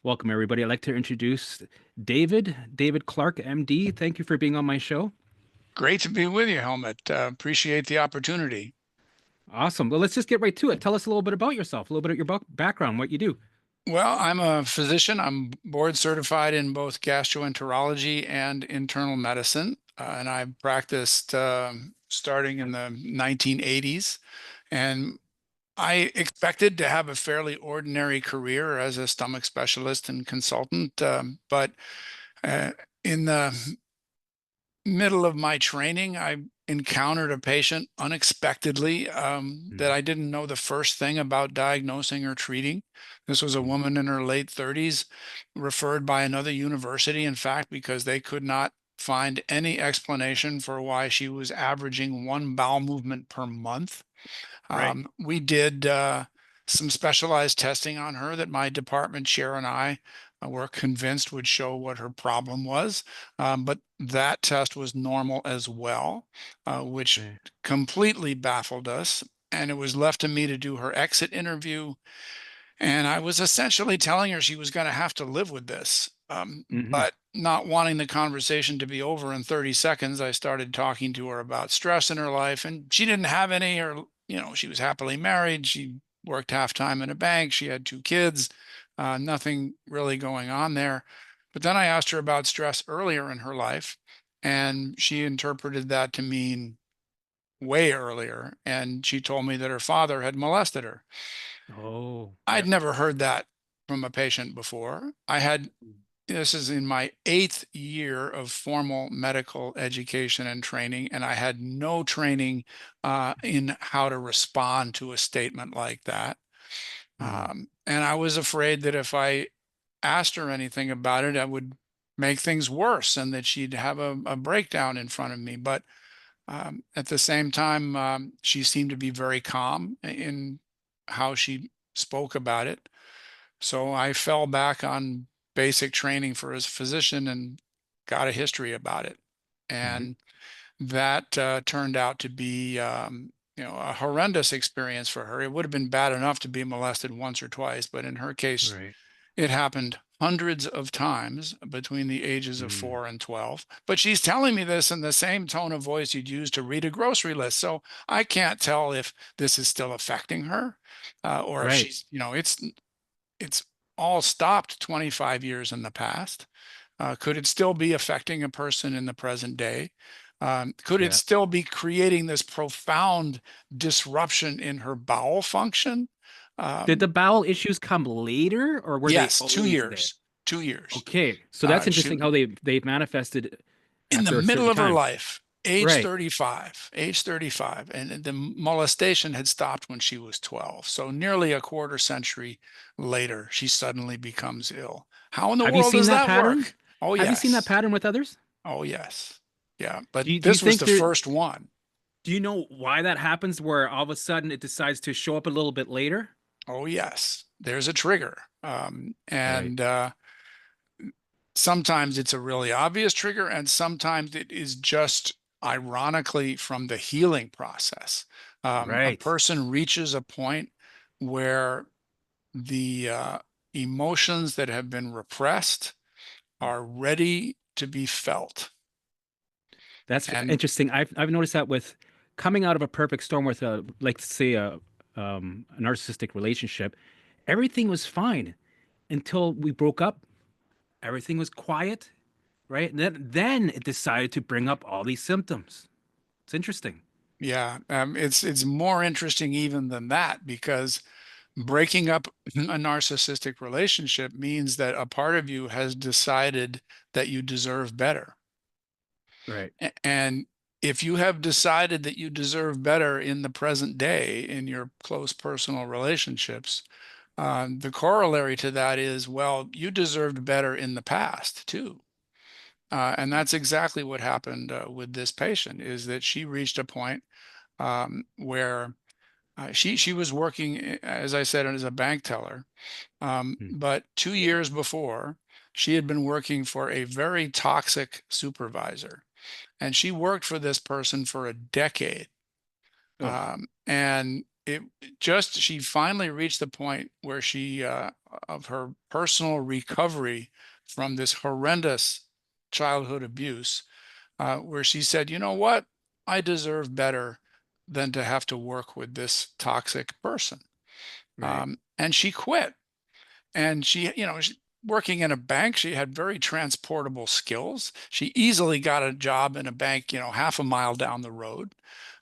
Welcome, everybody. I'd like to introduce David Clark, MD. Thank you for being on my show. Great to be with you, Helmut. Appreciate the opportunity. Awesome. Well, let's just get right to it. Tell us a little bit about yourself, a little bit of your background, what you do. Well, I'm a physician. I'm board certified in both gastroenterology and internal medicine, and I've practiced starting in the 1980s. And I expected to have a fairly ordinary career as a stomach specialist and consultant, but uh, in the middle of my training, I encountered a patient unexpectedly that Mm, I didn't know the first thing about diagnosing or treating. This was a mm, woman in her late 30s, referred by another university, in fact, because they could not find any explanation for why she was averaging one bowel movement per month. right. We did some specialized testing on her that my department chair and I were convinced would show what her problem was. But that test was normal as well, which Okay. completely baffled us. And it was left to me to do her exit interview. And I was essentially telling her she was going to have to live with this. Hmm. But not wanting the conversation to be over in 30 seconds, I started talking to her about stress in her life. And she didn't have any, or, she was happily married. She worked half time in a bank. She had two kids, nothing really going on there. But then I asked her about stress earlier in her life, and she interpreted that to mean way earlier. And she told me that her father had molested her. Oh, I'd yep. never heard that from a patient before. This is in my 8th year of formal medical education and training, and I had no training in how to respond to a statement like that. Mm, And I was afraid that if I asked her anything about it, I would make things worse and that she'd have a breakdown in front of me. But at the same time, she seemed to be very calm in how she spoke about it. So I fell back on basic training for as a physician and got a history about it. mhm. And that turned out to be, a horrendous experience for her. It would have been bad enough to be molested once or twice, but in her case, Right. it happened hundreds of times between the ages of Mm, 4 and 12. But she's telling me this in the same tone of voice you'd use to read a grocery list. So I can't tell if this is still affecting her, or if right. she's, it's all stopped 25 years in the past. Could it still be affecting a person in the present day? Could it Yeah. still be creating this profound disruption in her bowel function? Did Um, the bowel issues come later or were they yes, two always there? years, 2 years. Okay. So that's She interesting how they've manifested in the after a middle certain of her time. life, Right. age 35, and the molestation had stopped when she was 12. So nearly a quarter century later, she suddenly becomes ill. How in the Have you world seen does that that pattern? work? Oh, Have you seen that yes. pattern with others? Oh, yes. Yeah, but Do you this was think the there first one. Do you know why that happens where all of a sudden it decides to show up a little bit later? Oh, yes. There's a trigger. Right. And sometimes it's a really obvious trigger, and sometimes it is just ironically from the healing process. A Right. person reaches a point where the emotions that have been repressed are ready to be felt. That's And interesting. I've noticed that with coming out of a perfect storm with a like say a narcissistic relationship, everything was fine until we broke up. Everything was quiet, right? And then it decided to bring up all these symptoms. It's interesting. yeah, it's more interesting even than that because breaking up a narcissistic relationship means that a part of you has decided that you deserve better. Right. And if you have decided that you deserve better in the present day in your close personal relationships, the corollary to that is, well, you deserved better in the past too. And that's exactly what happened with this patient, is that she reached a point where she was working, as I said, as a bank teller. Hmm. But two Yeah. years before, she had been working for a very toxic supervisor, and she worked for this person for a decade. Oh. And it just, she finally reached the point where she, of her personal recovery from this horrendous childhood abuse, where she said, you know what? I deserve better than to have to work with this toxic person. Right. And she quit. And working in a bank, she had very transportable skills. She easily got a job in a bank, half a mile down the road.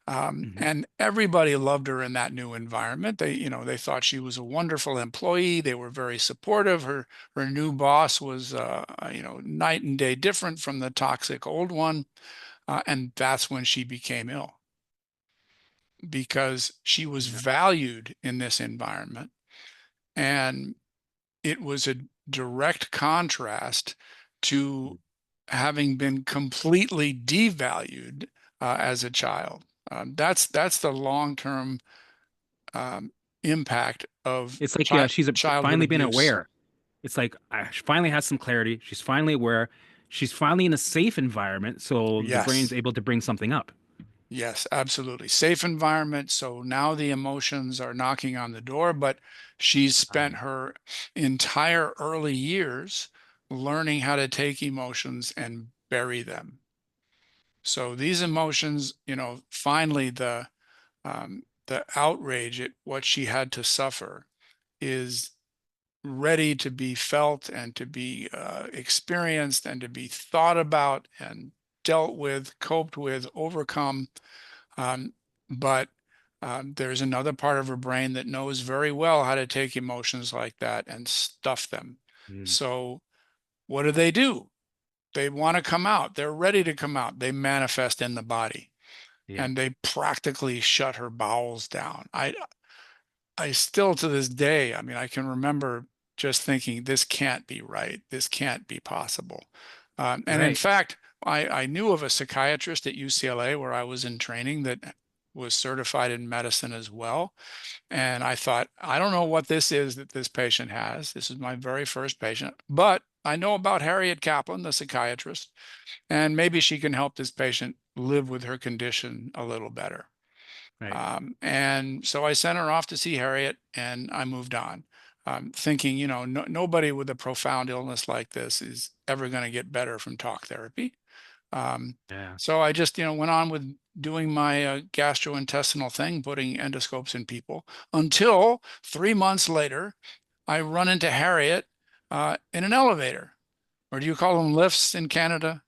Hmm. And everybody loved her in that new environment. They thought she was a wonderful employee. They were very supportive. Her new boss was, night and day different from the toxic old one. And that's when she became ill, because she was Yeah. valued in this environment. And it was a direct contrast to having been completely devalued as a child. That's the long-term um, impact of It's like, yeah, she's childhood finally been abuse. aware. It's like she finally has some clarity. She's finally aware. She's finally in a safe environment, so the brain's Yes, able to bring something up. yes, absolutely. Safe environment. So now the emotions are knocking on the door, but she's spent Um, her entire early years learning how to take emotions and bury them. So these emotions, finally the outrage at what she had to suffer is ready to be felt and to be experienced and to be thought about and dealt with, coped with, overcome. Um, but there's another part of her brain that knows very well how to take emotions like that and stuff them. mm, So what do? They want to come out. They're ready to come out. They manifest in the body, yeah. and they practically shut her bowels down. I still to this day, I mean, I can remember just thinking, this can't be right. This can't be possible. And in Right. fact, I knew of a psychiatrist at UCLA where I was in training that was certified in medicine as well. And I thought, I don't know what this is that this patient has. This is my very first patient, but I know about Harriet Kaplan, the psychiatrist, and maybe she can help this patient live with her condition a little better. Right. And so I sent her off to see Harriet, and I moved on, thinking, nobody with a profound illness like this is ever going to get better from talk therapy. Um, Yeah. so I just, went on with doing my gastrointestinal thing, putting endoscopes in people, until 3 months later, I run into Harriet in an elevator. Or do you call them lifts in Canada?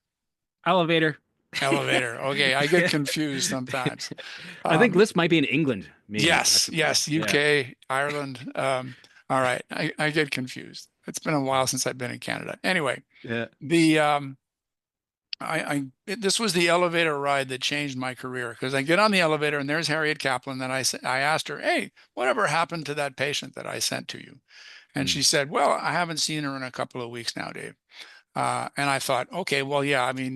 Elevator. Elevator. Okay, I get confused sometimes. I think Um, lifts might be in England, maybe. Yes, yes, Yeah. UK, Ireland. All right, I get confused. It's been a while since I've been in Canada. Anyway, Yeah. the this was the elevator ride that changed my career, because I get on the elevator and there's Harriet Kaplan. Then I asked her, "Hey, whatever happened to that patient that I sent to you?" And Mm, she said, "Well, I haven't seen her in a couple of weeks now, Dave." And I thought, okay, well, yeah, I mean,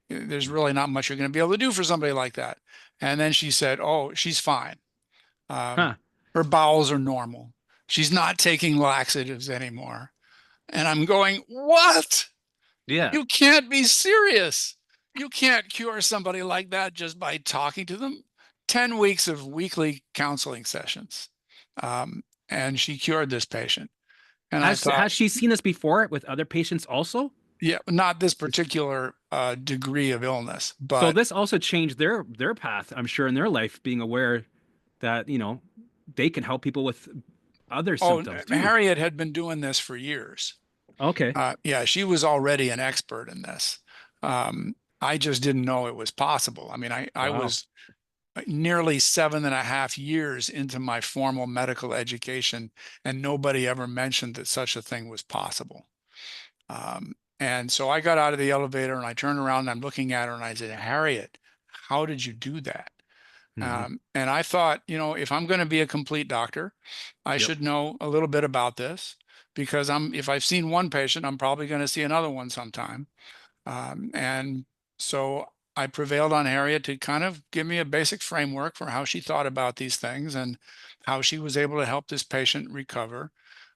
there's mm. really not much you're going to be able to do for somebody like that. And then she said, "Oh, she's fine. Huh. Her bowels are normal. She's not taking laxatives anymore." And I'm going, what? Yeah. You can't be serious. You can't cure somebody like that just by talking to them. 10 weeks of weekly counseling sessions. And she cured this patient. And I thought, Has she seen this before with other patients also? yeah, not this This- particular degree of illness, So but this also changed their path, I'm sure, in their life, being aware that, they can help people with other oh, symptoms too. Harriet had been doing this for years. Okay. Yeah, she was already an expert in this. I just didn't know it was possible. I mean, I Wow. was nearly 7.5 years into my formal medical education, and nobody ever mentioned that such a thing was possible. And so I got out of the elevator and I turned around and I'm looking at her and I said, "Harriet, how did you do that?" Hmm. And I thought, if I'm going to be a complete doctor, I Yep. should know a little bit about this, because if I've seen one patient, I'm probably going to see another one sometime. And so I prevailed on Harriet to kind of give me a basic framework for how she thought about these things and how she was able to help this patient recover.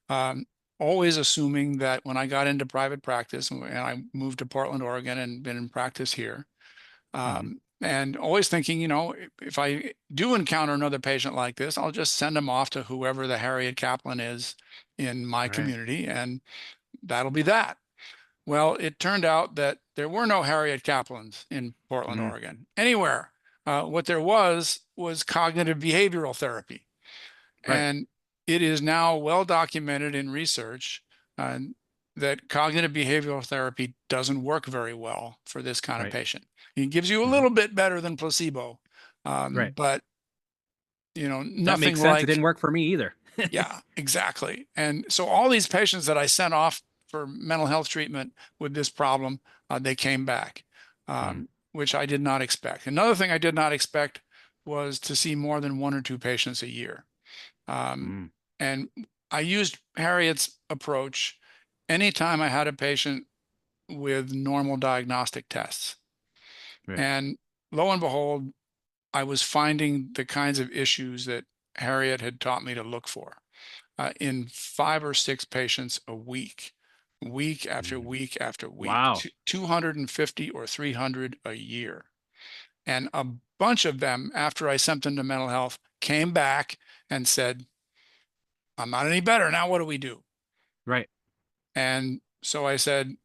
Um, Always assuming that when I got into private practice and I moved to Portland, Oregon, and been in practice here, Hmm. And always thinking, if I do encounter another patient like this, I'll just send them off to whoever the Harriet Kaplan is in my Right. community, and that'll be that. Well, it turned out that there were no Harriet Kaplans in Portland, Mm, Oregon, anywhere. What there was cognitive behavioral therapy. right. And it is now well documented in research uh, that cognitive behavioral therapy doesn't work very well for this kind of Right. patient. It gives you a Hmm. little bit better than placebo, Right. but That nothing makes sense. It like, didn't work for me either. yeah, exactly. And so all these patients that I sent off for mental health treatment with this problem, they came back, Mm, which I did not expect. Another thing I did not expect was to see more than one or two patients a year. Um, mm, and I used Harriet's approach anytime I had a patient with normal diagnostic tests. right. And lo and behold, I was finding the kinds of issues that Harriet had taught me to look for in 5 or 6 patients a week, week after Mm. week after week, Wow. 250 or 300 a year. And a bunch of them, after I sent them to mental health, came back and said, I'm not any better. Now, what do we do? Right. And so I said,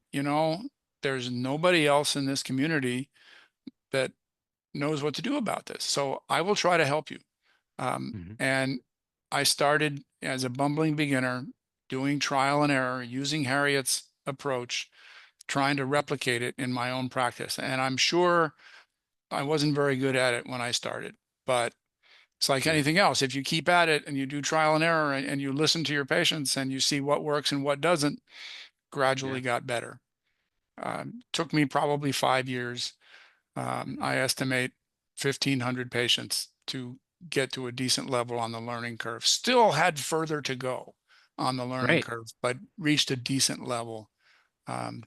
there's nobody else in this community that knows what to do about this. So I will try to help you. Hmm. And I started as a bumbling beginner doing trial and error, using Harriet's approach, trying to replicate it in my own practice. And I'm sure I wasn't very good at it when I started, but it's like Right. anything else. If you keep at it and you do trial and error and you listen to your patients and you see what works and what doesn't, Yeah. gradually got better. Took me probably 5 years. Hmm. I estimate 1,500 patients to get to a decent level on the learning curve. Still had further to go on the learning Right. curve, but reached a decent level. Um,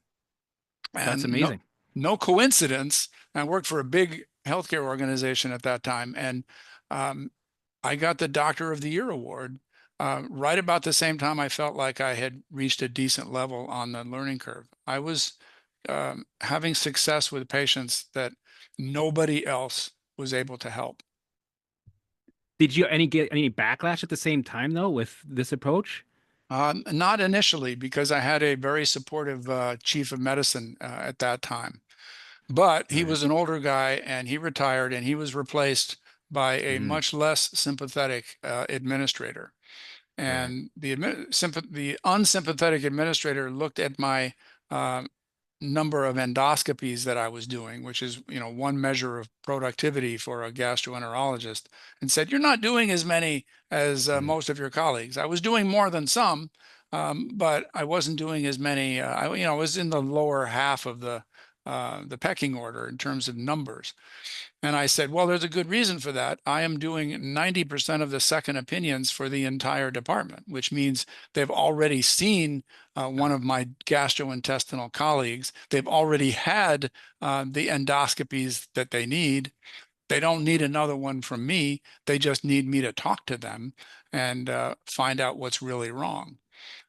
That's and no, amazing. no coincidence. I worked for a big healthcare organization at that time, and um, I got the Doctor of the Year award right about the same time I felt like I had reached a decent level on the learning curve. I was having success with patients that nobody else was able to help. Did you get any backlash at the same time though with this approach? Not initially, because I had a very supportive chief of medicine at that time. But he Right. was an older guy and he retired and he was replaced by a Mm, much less sympathetic administrator. right. And the unsympathetic administrator looked at my uh, number of endoscopies that I was doing, which is, one measure of productivity for a gastroenterologist, and said, "You're not doing as many as Mm, most of your colleagues." I was doing more than some, but I wasn't doing as many. I was in the lower half of the pecking order in terms of numbers. And I said, well, there's a good reason for that. I am doing 90% of the second opinions for the entire department, which means they've already seen one of my gastrointestinal colleagues. They've already had the endoscopies that they need. They don't need another one from me. They just need me to talk to them and find out what's really wrong.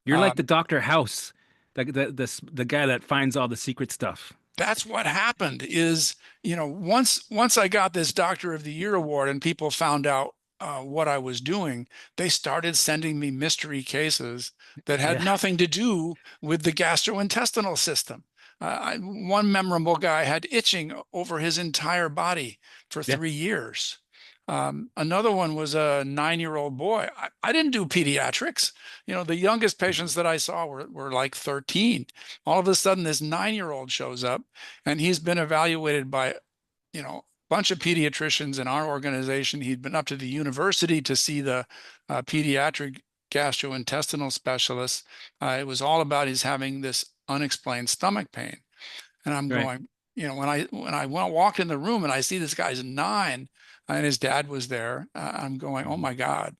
You're Uh, like the Dr. House, the guy that finds all the secret stuff. that's what happened is, once I got this Doctor of the Year award and people found out what I was doing, they started sending me mystery cases that had Yeah. nothing to do with the gastrointestinal system. One memorable guy had itching over his entire body for Yeah. 3 years. Another one was a 9-year-old boy. I didn't do pediatrics. The youngest patients that I saw were like 13. All of a sudden, this 9-year-old shows up and he's been evaluated by, a bunch of pediatricians in our organization. He'd been up to the university to see the pediatric gastrointestinal specialist. It was all about his having this unexplained stomach pain. And I'm Right. going, when I walked in the room and I see this guy's 9 and his dad was there, I'm going, oh Mhm. my God.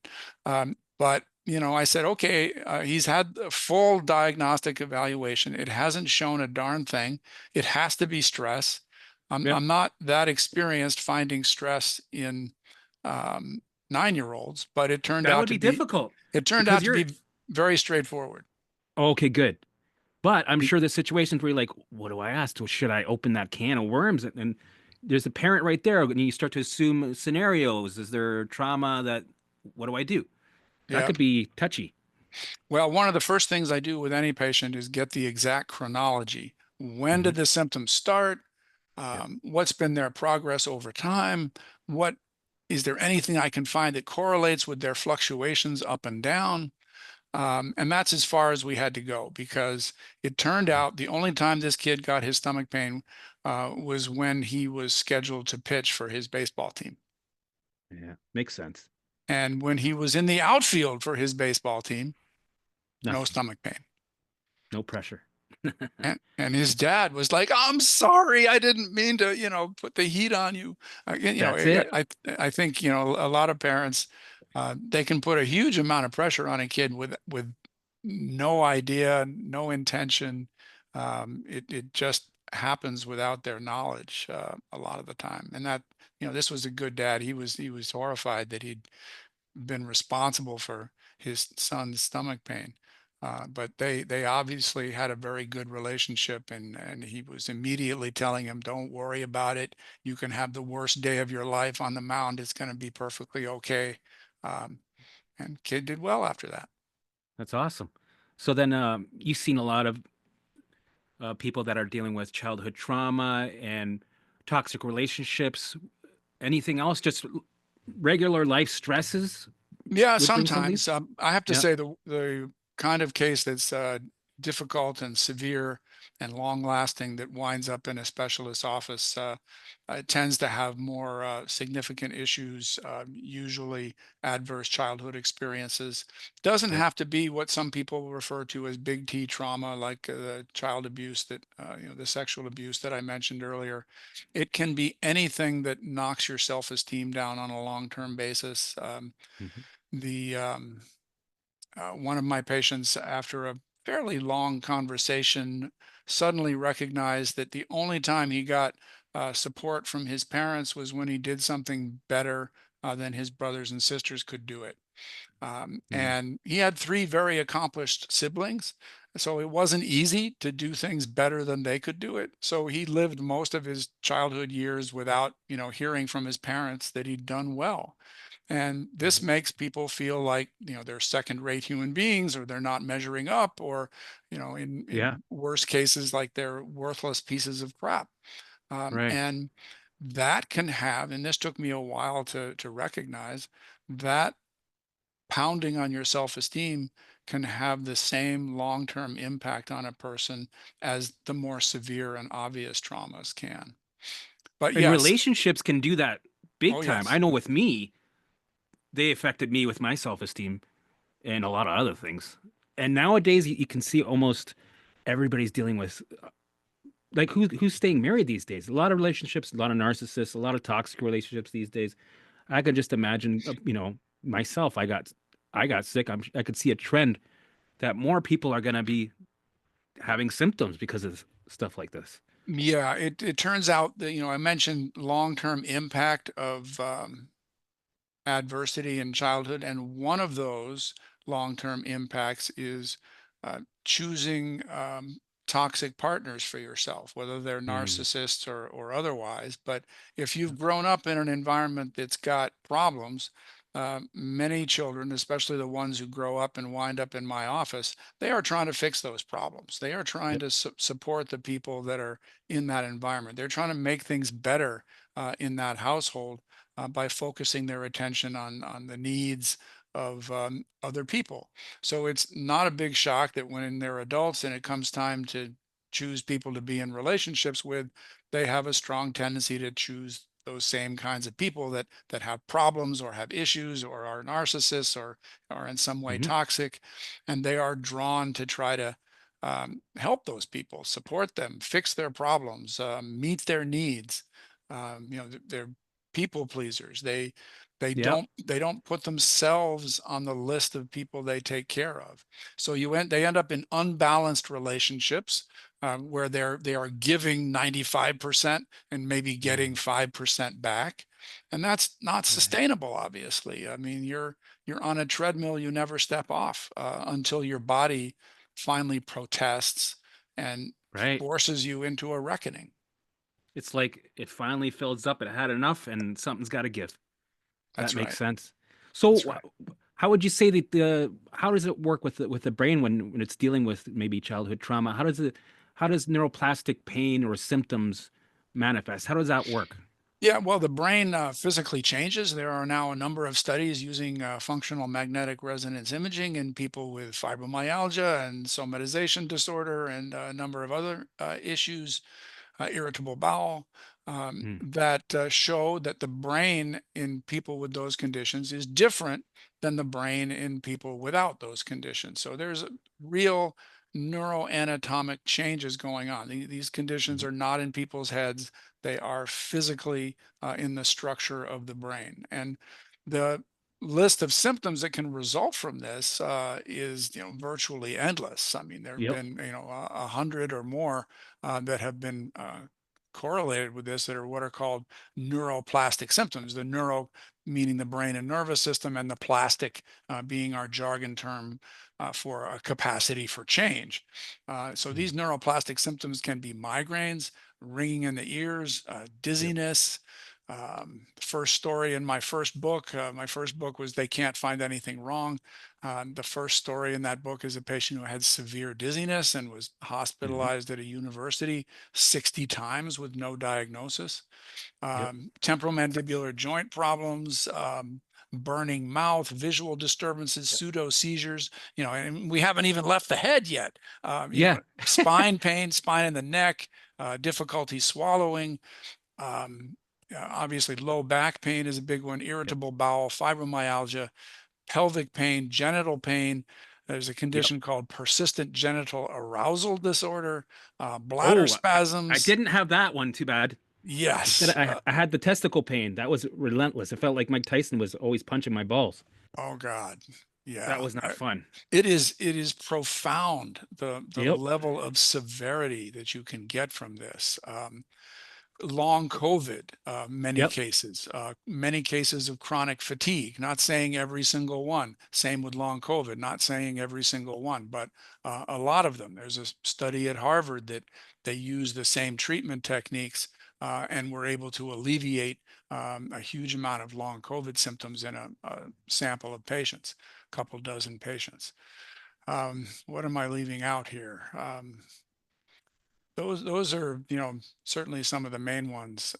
But I said, okay, he's had a full diagnostic evaluation. It hasn't shown a darn thing. It has to be stress. I'm Yep. I'm not that experienced finding stress in um, 9-year-olds, but it turned That out would to be be difficult it turned because out to you're be very straightforward. okay, good. But I'm sure there's situations where you're like, what do I ask? Should I open that can of worms? And there's a parent right there, and you start to assume scenarios. Is there trauma that? What do I do? That Yeah. could be touchy. Well, one of the first things I do with any patient is get the exact chronology. When Hmm. did the symptoms start? Yep. What's been their progress over time? What is there anything I can find that correlates with their fluctuations up and down? And that's as far as we had to go because it turned Mhm. out the only time this kid got his stomach pain was when he was scheduled to pitch for his baseball team. Yeah, makes sense. And when he was in the outfield for his baseball team, no Nothing. stomach pain. No pressure. And his dad was like, "I'm sorry, I didn't mean to, put the heat on you." That's it. I think a lot of parents they can put a huge amount of pressure on a kid with no idea, no intention. It just happens without their knowledge a lot of the time. And that this was a good dad. He was horrified that he'd been responsible for his son's stomach pain. But they obviously had a very good relationship, and he was immediately telling him, "Don't worry about it. You can have the worst day of your life on the mound. It's going to be perfectly okay." Um, and kid did well after that. That's awesome. So then, you've seen a lot of people that are dealing with childhood trauma and toxic relationships. Anything else? Just regular life stresses Yeah, would bring some of sometimes these. I have to Yeah. say the kind of case that's difficult and severe and long lasting that winds up in a specialist's office tends to have more significant issues, usually adverse childhood experiences. Doesn't Yep. have to be what some people refer to as big T trauma, like the child abuse that the sexual abuse that I mentioned earlier. It can be anything that knocks your self esteem down on a long term basis. Hmm. The One of my patients, after a fairly long conversation, suddenly recognized that the only time he got support from his parents was when he did something better than his brothers and sisters could do it. Mm. And he had three very accomplished siblings, so it wasn't easy to do things better than they could do it. So he lived most of his childhood years without, hearing from his parents that he'd done well. And this Mhm. makes people feel like, they're second-rate human beings, or they're not measuring up, or, Yeah. in worse cases, like they're worthless pieces of crap. Right. And that can have, and this took me a while to recognize, that pounding on your self-esteem can have the same long-term impact on a person as the more severe and obvious traumas can. But And yes, relationships can do that big oh time. I yes. know with me, they affected me with my self-esteem and a lot of other things. And nowadays, you can see almost everybody's dealing with like who's staying married these days. A lot of relationships, a lot of narcissists, a lot of toxic relationships these days. I could just imagine, myself. I got sick. I could see a trend that more people are gonna be having symptoms because of stuff like this. Yeah, it turns out that, I mentioned long-term impact of adversity in childhood, and one of those long-term impacts is choosing toxic partners for yourself, whether they're Mm, narcissists or otherwise. But if you've grown up in an environment that's got problems, many children, especially the ones who grow up and wind up in my office, they are trying to fix those problems. They are trying yep. to support the people that are in that environment. They're trying to make things better in that household by focusing their attention on the needs of other people. So it's not a big shock that when they're adults and it comes time to choose people to be in relationships with, they have a strong tendency to choose those same kinds of people that have problems or have issues or are narcissists or are in some way Hmm. toxic, and they are drawn to try to help those people, support them, fix their problems, meet their needs. They're people pleasers. Yep. They don't put themselves on the list of people they take care of. So they end up in unbalanced relationships where they are giving 95% and maybe getting Mm, 5% back, and that's not right. sustainable. Obviously, I mean you're on a treadmill you never step off until your body finally protests and Right. forces you into a reckoning. It's like it finally fills up. It had enough, and something's got to give. That That's makes right. sense. So, That's right. how would you say that the how does it work with the brain when it's dealing with maybe childhood trauma? How does neuroplastic pain or symptoms manifest? How does that work? Yeah, well, the brain physically changes. There are now a number of studies using functional magnetic resonance imaging in people with fibromyalgia and somatization disorder and a number of other issues, irritable bowel, Mm, that show that the brain in people with those conditions is different than the brain in people without those conditions. So there's a real neuroanatomic changes going on. These conditions mhm. are not in people's heads, they are physically in the structure of the brain. And the list of symptoms that can result from this is virtually endless. I mean, there have Yep. been 100 or more that have been correlated with this, that are what are called neuroplastic symptoms. The neuro meaning the brain and nervous system, and the plastic being our jargon term for a capacity for change. So Mm, these neuroplastic symptoms can be migraines, ringing in the ears, yep. dizziness. First story in my first book was They Can't Find Anything Wrong. The first story in that book is a patient who had severe dizziness and was Hmm. hospitalized at a university 60 times with no diagnosis. Yep. Temporomandibular joint problems, burning mouth, visual disturbances, Yep. pseudo seizures, and we haven't even left the head yet. Yeah. Spine pain, spine in the neck, difficulty swallowing. Obviously, low back pain is a big one, Yep. irritable bowel, fibromyalgia, pelvic pain, genital pain. There's a Yep. condition called persistent genital arousal disorder, bladder Oh, I spasms. didn't have that one. Too bad. Instead, Yes. I had the testicle pain. That was relentless. It felt like Mike Tyson was always punching my balls. Oh God. That Yeah. was not fun. It is profound, the Yep. level of severity that you can get from this. Long COVID, Yep. many cases of chronic fatigue, not saying every single one. Same with long COVID, not saying every single one, but a lot of them. There's a study at Harvard that they use the same treatment techniques and were able to alleviate a huge amount of long COVID symptoms in a sample of patients, a couple dozen patients. What am I leaving out here? Those are, certainly some of the main ones.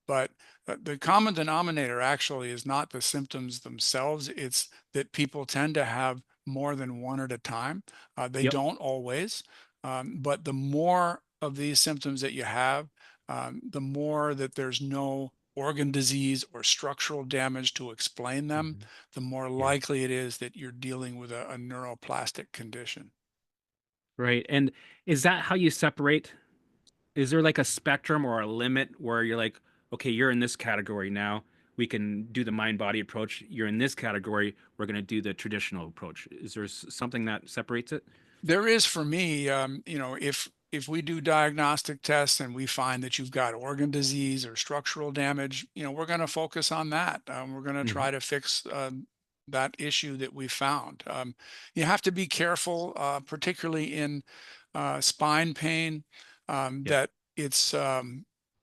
But the common denominator actually is not the symptoms themselves. It's that people tend to have more than one at a time. They Yep. don't always, but the more of these symptoms that you have, the more that there's no organ disease or structural damage to explain them, Mhm. the more Yeah. likely it is that you're dealing with a neuroplastic condition. Right. And is that how you separate? Is there like a spectrum or a limit where you're like, okay, you're in this category now. We can do the mind body approach. You're in this category. We're going to do the traditional approach. Is there something that separates it? There is for me, if we do diagnostic tests and we find that you've got organ disease or structural damage, we're going to focus on that. We're going to Hmm. try to fix that issue that we found. You have to be careful, particularly in spine pain, Yep. that it's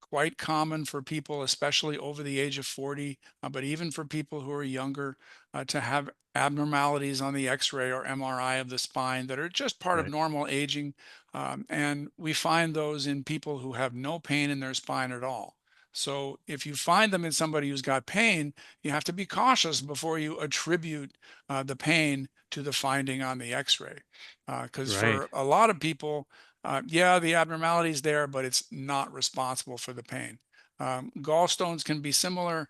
quite common for people, especially over the age of 40, but even for people who are younger, to have abnormalities on the X-ray or MRI of the spine that are just part of Right. normal aging. And we find those in people who have no pain in their spine at all. So if you find them in somebody who's got pain, you have to be cautious before you attribute the pain to the finding on the X-ray. Because Right. for a lot of people, yeah, the abnormality is there, but it's not responsible for the pain. Gallstones can be similar.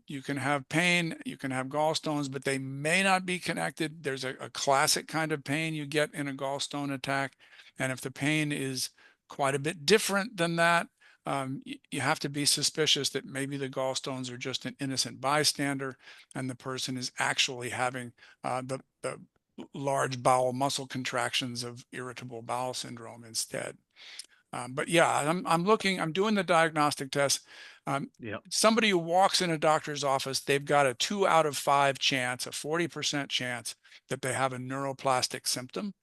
You can have pain, you can have gallstones, but they may not be connected. There's a classic kind of pain you get in a gallstone attack. And if the pain is quite a bit different than that, you have to be suspicious that maybe the gallstones are just an innocent bystander and the person is actually having the large bowel muscle contractions of irritable bowel syndrome instead. But yeah, I'm doing the diagnostic test. Um, Yep. Somebody who walks in a doctor's office, they've got a 2 out of 5 chance, a 40% chance that they have a neuroplastic symptom.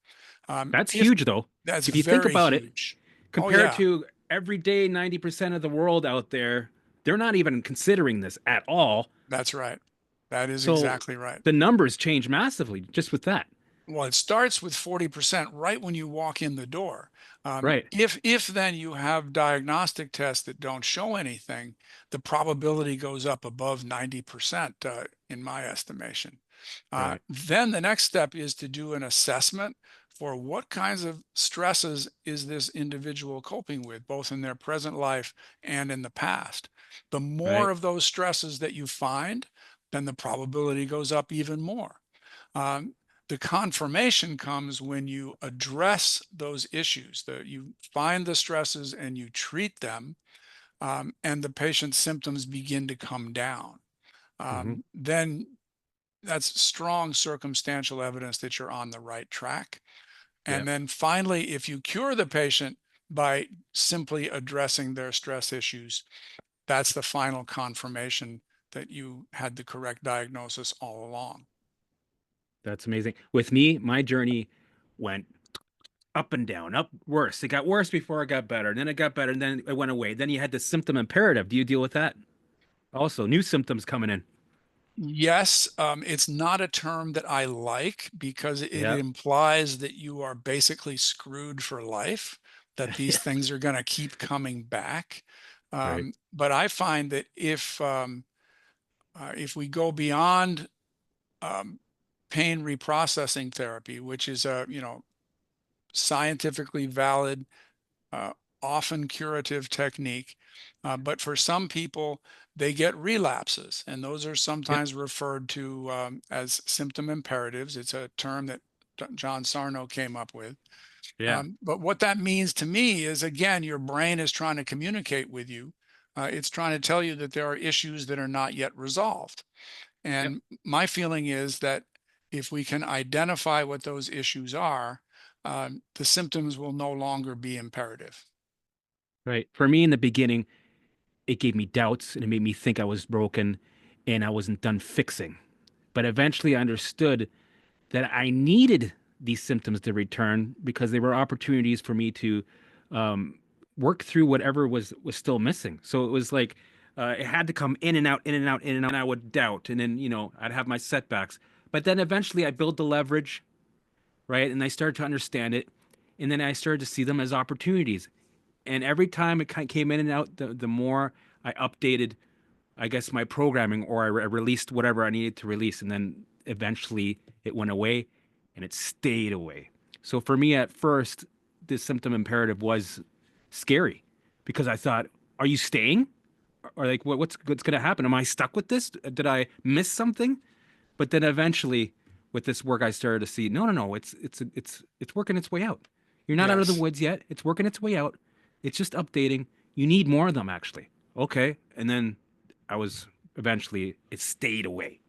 That's If huge, though. That's If you think very about it, huge. Oh compared yeah. to every day 90% of the world out there, they're not even considering this at all. That's right. That is So exactly right. the numbers change massively just with that. Well, it starts with 40% right when you walk in the door. Right. If then you have diagnostic tests that don't show anything, the probability goes up above 90%, in my estimation. Right. Then the next step is to do an assessment for what kinds of stresses is this individual coping with, both in their present life and in the past. The more Right. of those stresses that you find, then the probability goes up even more. Um, the confirmation comes when you address those issues, that you find the stresses and you treat them, and the patient's symptoms begin to come down. Hmm. Then that's strong circumstantial evidence that you're on the right track. And Yep. then finally, if you cure the patient by simply addressing their stress issues, that's the final confirmation that you had the correct diagnosis all along. That's amazing. With me, my journey went up and down, up worse. It got worse before it got better. Then it got better, and then it went away. Then you had the symptom imperative. Do you deal with that? Also, new symptoms coming in. Yes, it's not a term that I like because it Yep. implies that you are basically screwed for life, that these Yeah. things are going to keep coming back. Right. But I find that if we go beyond um, pain reprocessing therapy, which is a scientifically valid, uh, often curative technique. But for some people, they get relapses, and those are Yep. sometimes referred to as symptom imperatives. It's a term that John Sarno came up with. Yeah. But what that means to me is, again, your brain is trying to communicate with you. It's trying to tell you that there are issues that are not yet resolved. Yep. And my feeling is that if we can identify what those issues are, the symptoms will no longer be imperative. Right. For me in the beginning, it gave me doubts and it made me think I was broken and I wasn't done fixing. But eventually I understood that I needed these symptoms to return because they were opportunities for me to um, work through whatever was still missing. So it was like it had to come in and out, in and out, in and out. And I would doubt, and then I'd have my setbacks. But then eventually I built the leverage, right, and I started to understand it, and then I started to see them as opportunities. And every time it kind of came in and out, the more I updated, I guess, my programming, or I released whatever I needed to release, and then eventually it went away, and it stayed away. So for me, at first, this symptom imperative was scary because I thought, "Are you staying? Or like, what's going to happen? Am I stuck with this? Did I miss something?" But then eventually, with this work, I started to see, no, no, no, it's working its way out. You're not out of the Yes. woods yet. It's working its way out. It's just updating. You need more of them, actually. Okay, and then I was eventually it stayed away.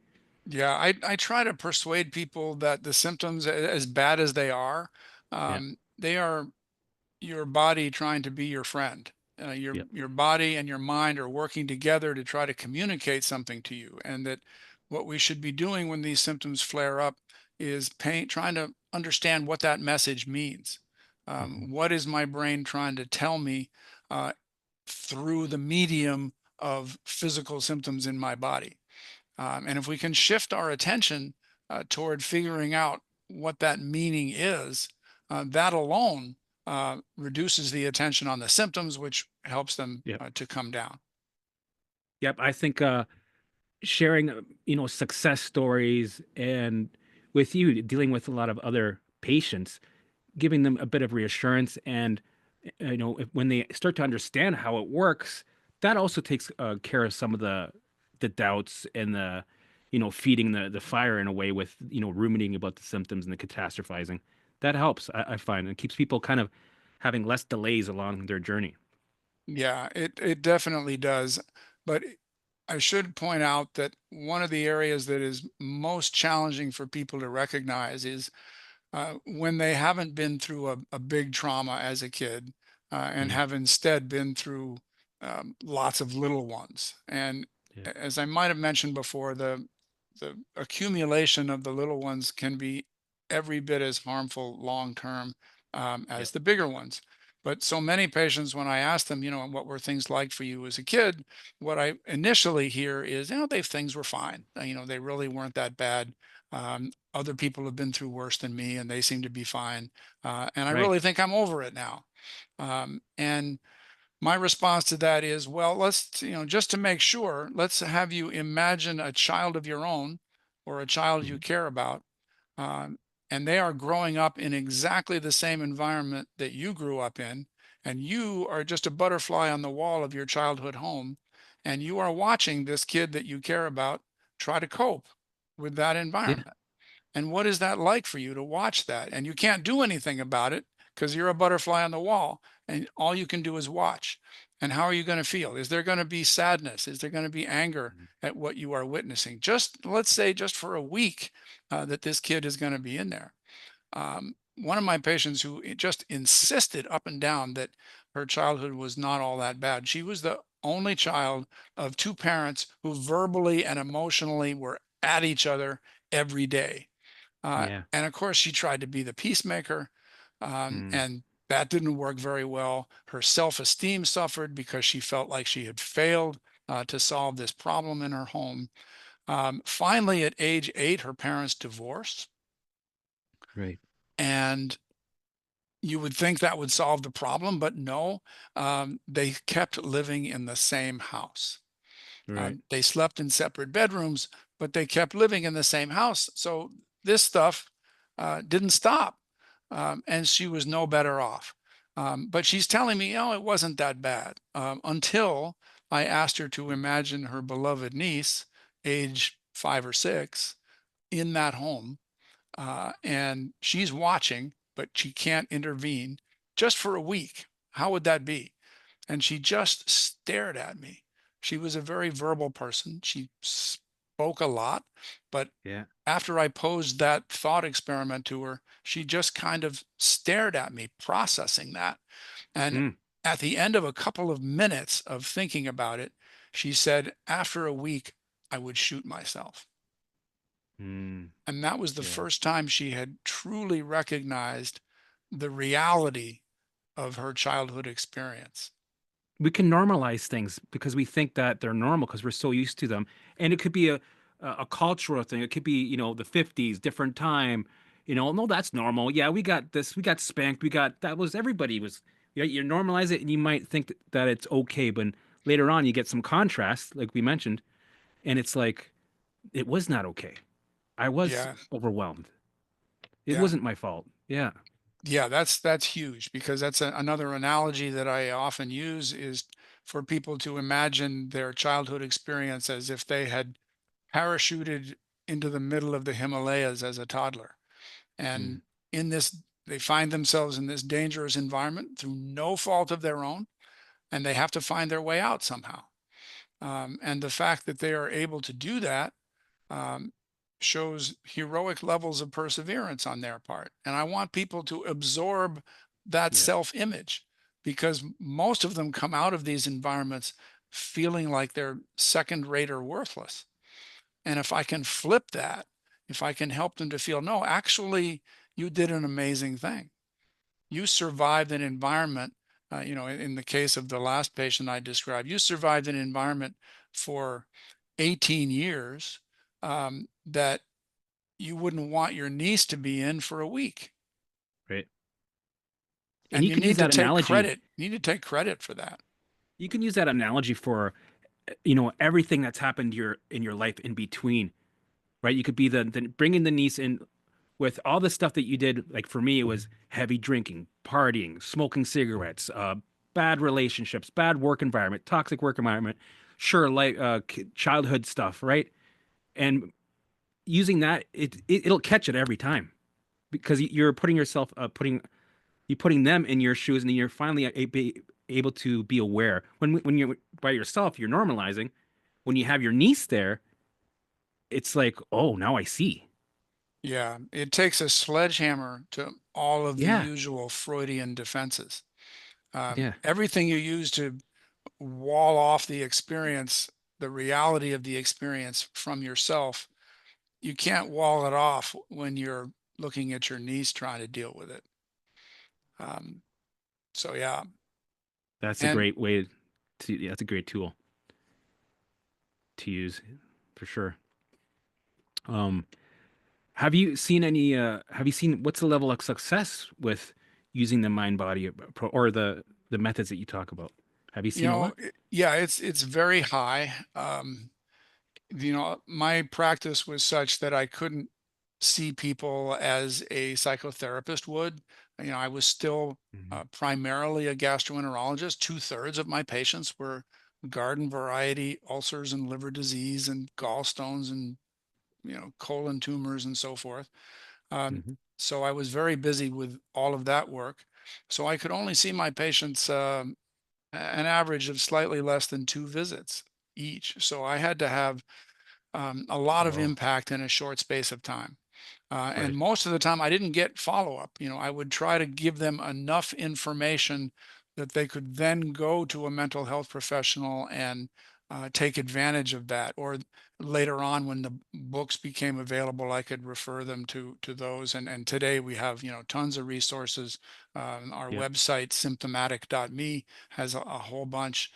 Yeah, I try to persuade people that the symptoms, as bad as Yeah. they are your body trying to be your friend. Your Yep. your body and your mind are working together to try to communicate something to you, and that what we should be doing when these symptoms flare up is trying to understand what that message means. Hmm. What is my brain trying to tell me uh, through the medium of physical symptoms in my body? And if we can shift our attention toward figuring out what that meaning is, that alone reduces the attention on the symptoms, which helps them Yep. to come down. Yep. I think sharing success stories and with you dealing with a lot of other patients, giving them a bit of reassurance and when they start to understand how it works, that also takes care of some of the doubts and the feeding the fire in a way with ruminating about the symptoms and the catastrophizing. That helps, I find, and keeps people kind of having less delays along their journey. Yeah, it definitely does. But I should point out that one of the areas that is most challenging for people to recognize is when they haven't been through a big trauma as a kid and Mm, have instead been through lots of little ones. And yeah. as I might have mentioned before, the accumulation of the little ones can be every bit as harmful long term Yep. as the bigger ones. But so many patients, when I ask them, what were things like for you as a kid, what I initially hear is, things were fine. They really weren't that bad. Other people have been through worse than me, and they seem to be fine. And I Right. really think I'm over it now. And my response to that is, well, let's, just to make sure, let's have you imagine a child of your own or a child you Mhm. care about, um, and they are growing up in exactly the same environment that you grew up in, and you are just a butterfly on the wall of your childhood home, and you are watching this kid that you care about try to cope with that Yeah. environment. And what is that like for you to watch that? And you can't do anything about it because you're a butterfly on the wall and all you can do is watch. And how are you going to feel? Is there going to be sadness? Is there going to be anger Mhm. at what you are witnessing? Just let's say, just for a week, that this kid is going to be in there. One of my patients who just insisted up and down that her childhood was not all that bad. She was the only child of two parents who verbally and emotionally were at each other every day. Yeah. And of course, she tried to be the peacemaker, Mm. and that didn't work very well. Her self esteem suffered because she felt like she had failed to solve this problem in her home. Finally, at age 8, her parents divorced. Right. And you would think that would solve the problem, but no, they kept living in the same house. Right. They slept in separate bedrooms, but they kept living in the same house. So this stuff didn't stop, and she was no better off. But she's telling me, oh, it wasn't that bad, until I asked her to imagine her beloved niece, age 5 or 6, in that home, and she's watching, but she can't intervene just for a week. How would that be? And she just stared at me. She was a very verbal person. She spoke a lot, but Yeah. after I posed that thought experiment to her, she just kind of stared at me, processing that. And Mm. at the end of a couple of minutes of thinking about it, she said, after a week, I would shoot myself. Mm. And that was the Yeah. first time she had truly recognized the reality of her childhood experience. We can normalize things because we think that they're normal because we're so used to them. And it could be a cultural thing. It could be, the 50s, different time. No, that's normal. Yeah, we got this. We got spanked. We got that was everybody was. You normalize it and you might think that it's okay, but later on you get some contrast, like we mentioned, and it's like it was not okay. I was Yeah, overwhelmed. It yeah. wasn't my fault. Yeah. Yeah, that's huge because that's another analogy that I often use is for people to imagine their childhood experience as if they had parachuted into the middle of the Himalayas as a toddler. Mm. And in this, they find themselves in this dangerous environment through no fault of their own, and they have to find their way out somehow. And the fact that they are able to do that um, shows heroic levels of perseverance on their part. And I want people to absorb that Yeah. self image because most of them come out of these environments feeling like they're second rate or worthless. And if I can flip that, if I can help them to feel, no, actually, you did an amazing thing. You survived an environment, in the case of the last patient I described, you survived an environment for 18 years that you wouldn't want your niece to be in for a week. Right. And And you you could use need to that take analogy. credit. You need to take credit for that. You can use that analogy for everything that's happened in your life in between, right? You could be the bringing the niece in with all the stuff that you did. Like for me, it was heavy drinking, partying, smoking cigarettes, bad relationships, bad work environment, toxic work environment, sure, like childhood stuff, right? And using that, it'll catch it every time because you're putting yourself you putting them in your shoes, and then you're finally able to be aware. When you're by yourself, you're normalizing. When you have your niece there, it's like, oh, now I see. Yeah. It takes a sledgehammer to all of the Yeah, usual Freudian defenses. yeah, Everything you use to wall off the experience, the reality of the experience from yourself, you can't wall it off when you're looking at your niece trying to deal with it. Um, So yeah, That's a and great way to, yeah, that's a great tool to use for sure. Um, have you seen what's the level of success with using the mind body or the methods that you talk about? Have you seen a lot? yeah, it's very high. My practice was such that I couldn't see people as a psychotherapist would. I was still Hmm. primarily a gastroenterologist. Two-thirds of my patients were garden variety ulcers and liver disease and gallstones and colon tumors and so forth. Um, Hmm. so I was very busy with all of that work. So I could only see my patients an average of slightly less than 2 visits each. So I had to have a lot of Oh, impact in a short space of time. And right. most of the time, I didn't get follow up. I would try to give them enough information that they could then go to a mental health professional and take advantage of that. Or later on, when the books became available, I could refer them to those. And today we have tons of resources. Our Yep. website symptomatic.me has a whole bunch.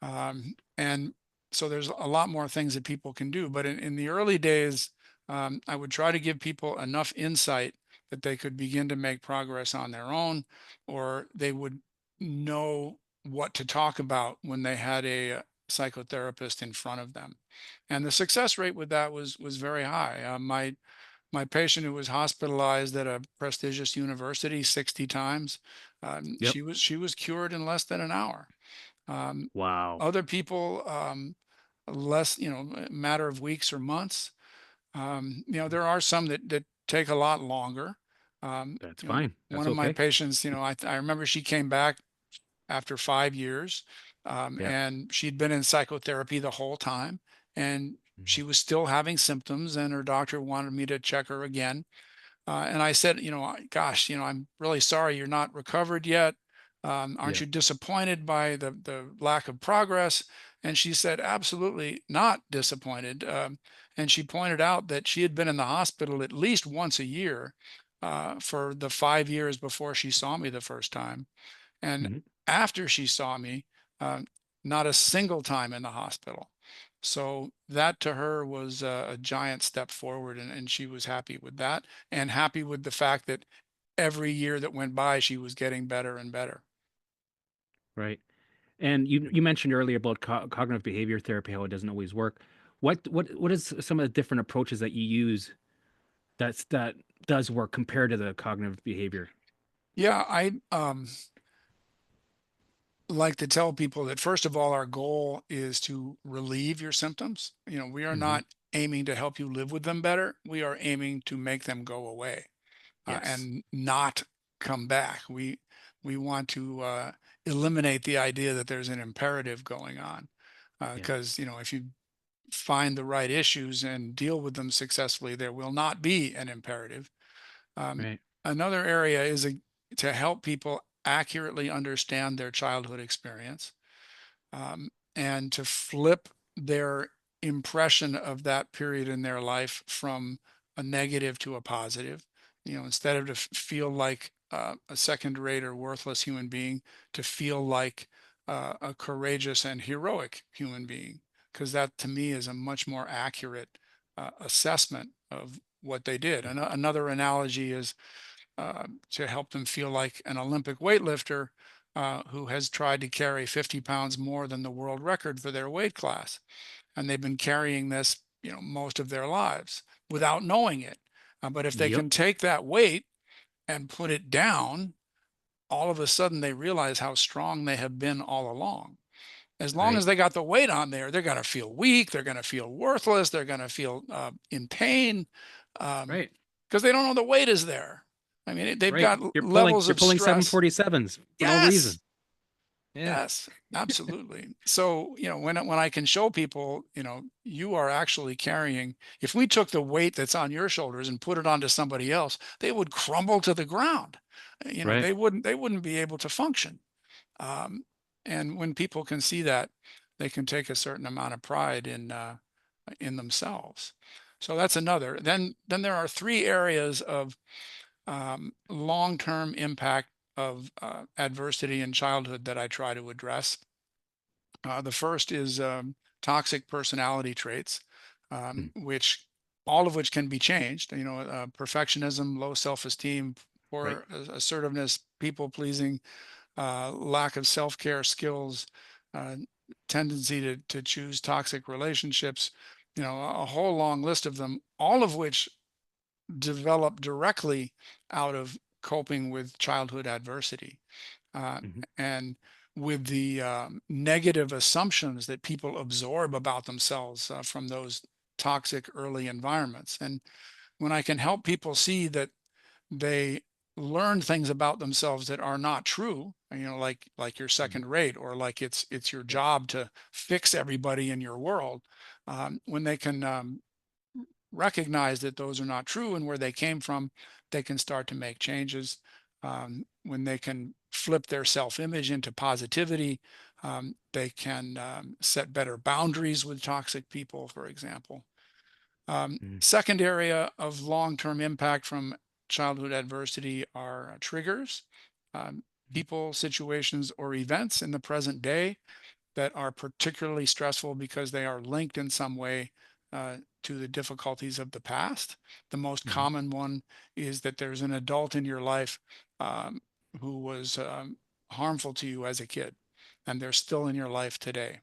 And so there's a lot more things that people can do. But in the early days, I would try to give people enough insight that they could begin to make progress on their own, or they would know what to talk about when they had a psychotherapist in front of them. And the success rate with that was very high. My patient who was hospitalized at a prestigious university 60 times, Yep. she was cured in less than an hour. Um, Wow. Other people, less, a matter of weeks or months. There are some that take a lot longer. That's fine. One That's of my okay. patients, I remember she came back after 5 years, Yep. and she'd been in psychotherapy the whole time, and Mhm. she was still having symptoms, and her doctor wanted me to check her again. And I said, gosh, I'm really sorry you're not recovered yet. Aren't Yeah. you disappointed by the lack of progress? And she said, absolutely not disappointed. And she pointed out that she had been in the hospital at least once a year for the 5 years before she saw me the first time. And Hmm. after she saw me, uh, not a single time in the hospital. So that to her was a giant step forward, and she was happy with that and happy with the fact that every year that went by, she was getting better and better. Right. And you mentioned earlier about cognitive behavior therapy, how it doesn't always work. What is some of the different approaches that you use that does work compared to the cognitive behavior? Yeah, I like to tell people that first of all, our goal is to relieve your symptoms. We are Hmm. not aiming to help you live with them better. We are aiming to make them go away. Yes. And not come back. We want to eliminate the idea that there's an imperative going on, Yeah. because if you find the right issues and deal with them successfully, there will not be an imperative. Um, Right. Another area is to help people accurately understand their childhood experience, and to flip their impression of that period in their life from a negative to a positive. Instead of to feel like a second rate or worthless human being, to feel like a courageous and heroic human being, because that to me is a much more accurate assessment of what they did. And another analogy is to help them feel like an Olympic weightlifter who has tried to carry 50 pounds more than the world record for their weight class. And they've been carrying this, most of their lives without knowing it. But if they Yep. can take that weight and put it down, all of a sudden they realize how strong they have been all along. As long Right. as they got the weight on there, they're going to feel weak. They're going to feel worthless. They're going to feel in pain, um, Right. because they don't know the weight is there. I mean, they've Right. got You're levels of pulling stress. 747s for no Yes, reason. Yeah. yes, absolutely. So, when I can show people, you are actually carrying, if we took the weight that's on your shoulders and put it onto somebody else, they would crumble to the ground. Right. They wouldn't be able to function. Um, and when people can see that, they can take a certain amount of pride in themselves. So that's another. Then there are three areas of long-term impact of adversity in childhood that I try to address. The first is toxic personality traits, Mm. which all of which can be changed. Perfectionism, low self-esteem, Right. poor assertiveness, people pleasing, lack of self-care skills, uh, tendency to choose toxic relationships. A whole long list of them, all of which develop directly out of coping with childhood adversity, uh, Hmm. and with the negative assumptions that people absorb about themselves from those toxic early environments. And when I can help people see that they learn things about themselves that are not true, like you're Hmm. second rate, or like it's your Yep. job to fix everybody in your world, when they can recognize that those are not true and where they came from, they can start to make changes. When they can flip their self-image into positivity, they can set better boundaries with toxic people, for example. Mm. Second area of long-term impact from childhood adversity are triggers, um, Mm. people, situations, or events in the present day that are particularly stressful because they are linked in some way to the difficulties of the past. The most Mhm. common one is that there's an adult in your life um, who was harmful to you as a kid, and they're still in your life today.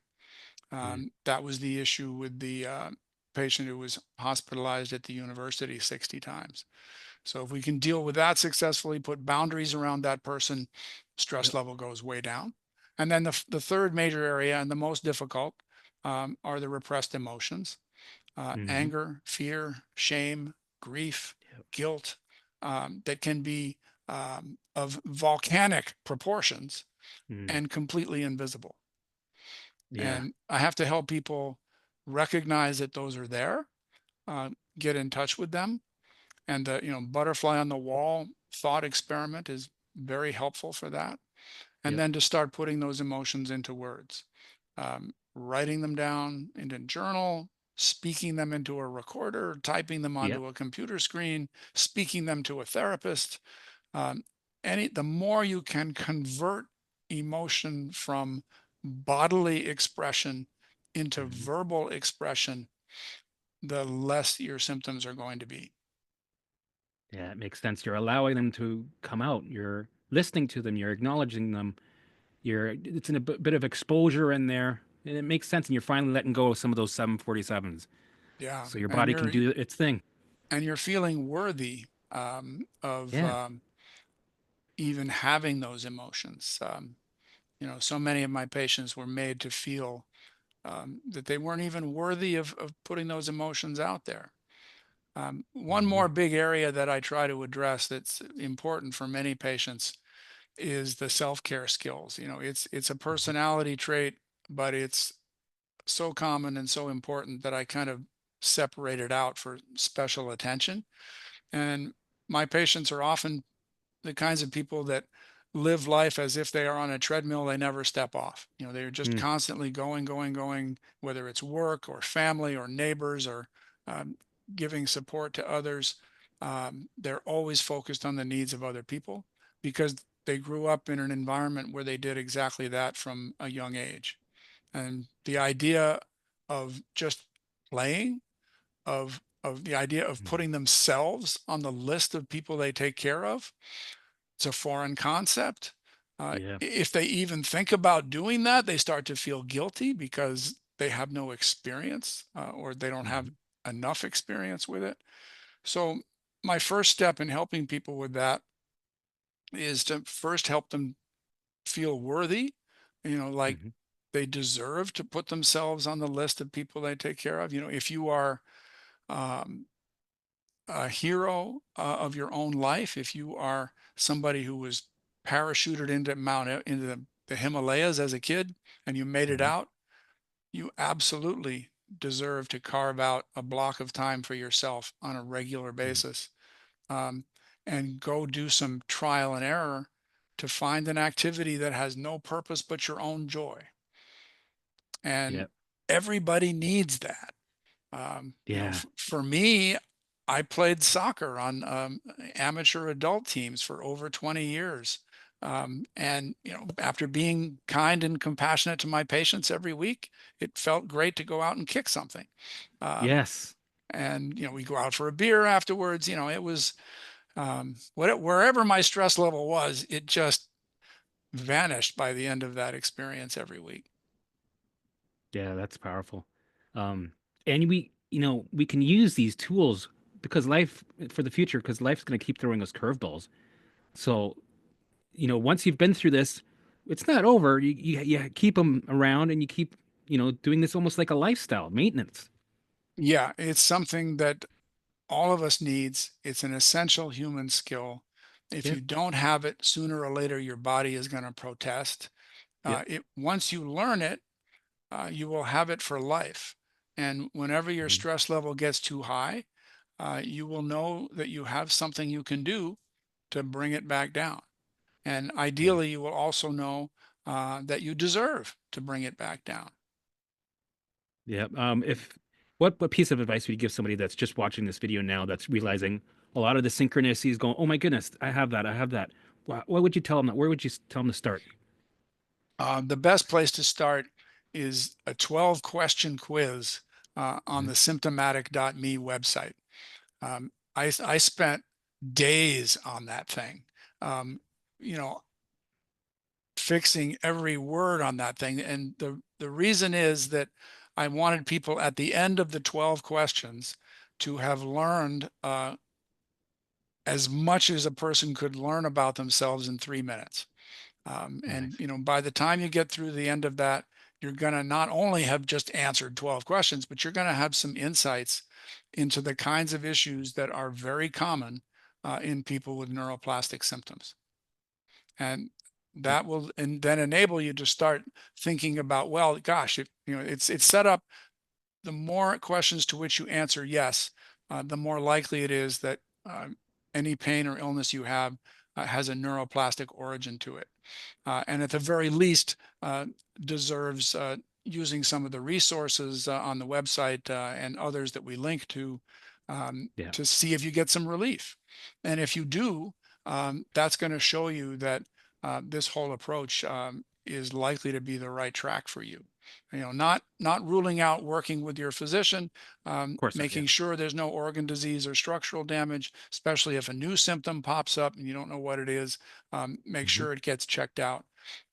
Mm. That was the issue with the patient who was hospitalized at the university 60 times. So if we can deal with that successfully, put boundaries around that person, stress Yep. level goes way down. And then the third major area and the most difficult are the repressed emotions, Mhm. anger, fear, shame, grief, Yep. guilt, that can be of volcanic proportions Mm. and completely invisible. Yeah. And I have to help people recognize that those are there, get in touch with them, and the butterfly on the wall thought experiment is very helpful for that. And Yep. then to start putting those emotions into words, writing them down in a journal, speaking them into a recorder, typing them Yep. onto a computer screen, speaking them to a therapist. um, the more you can convert emotion from bodily expression into Mhm. verbal expression, the less your symptoms are going to be. Yeah, it makes sense. You're allowing them to come out. You're listening to them. You're acknowledging them. It's in a bit of exposure in there, and it makes sense. And you're finally letting go of some of those 747s, Yeah, so your and body can do its thing. you're feeling worthy of Yeah. even having those emotions. So many of my patients were made to feel that they weren't even worthy of putting those emotions out there. One more Hmm. big area that I try to address that's important for many patients is the self-care skills. It's a Hmm. personality trait, but it's so common and so important that I kind of separate it out for special attention. And my patients are often the kinds of people that live life as if they are on a treadmill, they never step off. They're just Mm. constantly going, going, going, whether it's work or family or neighbors or um, giving support to others. They're always focused on the needs of other people because they grew up in an environment where they did exactly that from a young age. And the idea of just playing, of the idea of Mm. putting themselves on the list of people they take care of, it's a foreign concept. Yeah. If they even think about doing that, they start to feel guilty because they have no experience, or they don't have Hmm. enough experience with it. So, my first step in helping people with that is to first help them feel worthy, like Hmm. they deserve to put themselves on the list of people they take care of. If you are um, a hero of your own life, if you are somebody who was parachuted into into the Himalayas as a kid and you made it Hmm. out, you absolutely deserve to carve out a block of time for yourself on a regular Mm. basis, um, and go do some trial and error to find an activity that has no purpose but your own joy. And Yep. everybody needs that. Yeah. For me, I played soccer on amateur adult teams for over 20 years. And after being kind and compassionate to my patients every week, it felt great to go out and kick something. Um, Yes. and we go out for a beer afterwards. It was wherever my stress level was, it just vanished by the end of that experience every week. Yeah, that's powerful. And we can use these tools because life for the future, because life's going to keep throwing us curveballs. So, once you've been through this, it's not over. You keep them around and you keep, doing this almost like a lifestyle maintenance. Yeah, it's something that all of us needs. It's an essential human skill. If Yep. you don't have it, sooner or later your body is going to protest. Yep. Once you learn it, you will have it for life. And whenever your Mhm. stress level gets too high, you will know that you have something you can do to bring it back down. And Yeah. ideally, you will also know that you deserve to bring it back down. Yeah. If what piece of advice would you give somebody that's just watching this video now that's realizing a lot of the synchronicities going, oh my goodness, I have that, I have that. What would you tell them? Where would you tell them to start? The best place to start is a 12 question quiz on Mhm. the symptomatic.me website. I spent days on that thing, um, you know, fixing every word on that thing. And the reason is that I wanted people at the end of the 12 questions to have learned as much as a person could learn about themselves in 3 minutes. And Nice. by the time you get through the end of that, you're going to not only have just answered 12 questions, but you're going to have some insights into the kinds of issues that are very common in people with neuroplastic symptoms. And Yep. that will and then enable you to start thinking about, well, gosh, it's set up. The more questions to which you answer yes, the more likely it is that any pain or illness you have has a neuroplastic origin to it. And at the very least, deserves using some of the resources on the website and others that we link Yeah. to see if you get some relief. And if you do, that's going to show you that this whole approach is likely to be the right track for you. Not ruling out working with your physician, Of course not. Yeah. making sure there's no organ disease or structural damage, especially if a new symptom pops up and you don't know what it is. Make Hmm. sure it gets checked out.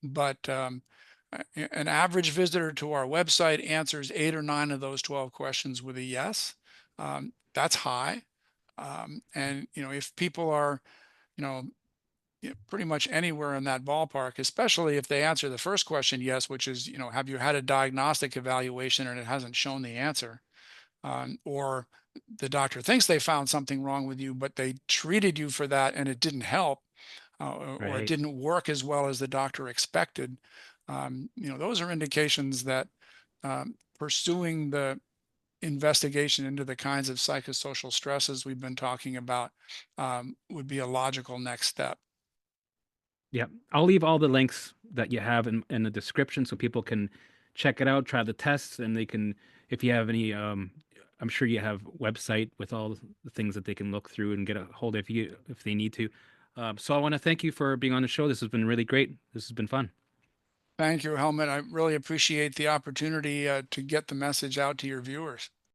But an average visitor to our website answers 8 or 9 of those 12 questions with a yes. That's high. And if people are, you know, pretty much anywhere in that ballpark, especially if they answer the first question yes, which is, have you had a diagnostic evaluation and it hasn't shown the answer? Or the doctor thinks they found something wrong with you, but they treated you for that and it didn't help, or it Right. didn't work as well as the doctor expected. Those are indications that pursuing the investigation into the kinds of psychosocial stresses we've been talking about would be a logical next step. Yeah. I'll leave all the links that you have in the description so people can check it out, try the tests, and they can, if you have any, I'm sure you have website with all the things that they can look through and get a hold of you if they need to. So I want to thank you for being on the show. This has been really great. This has been fun. Thank you, Helmut. I really appreciate the opportunity to get the message out to your viewers.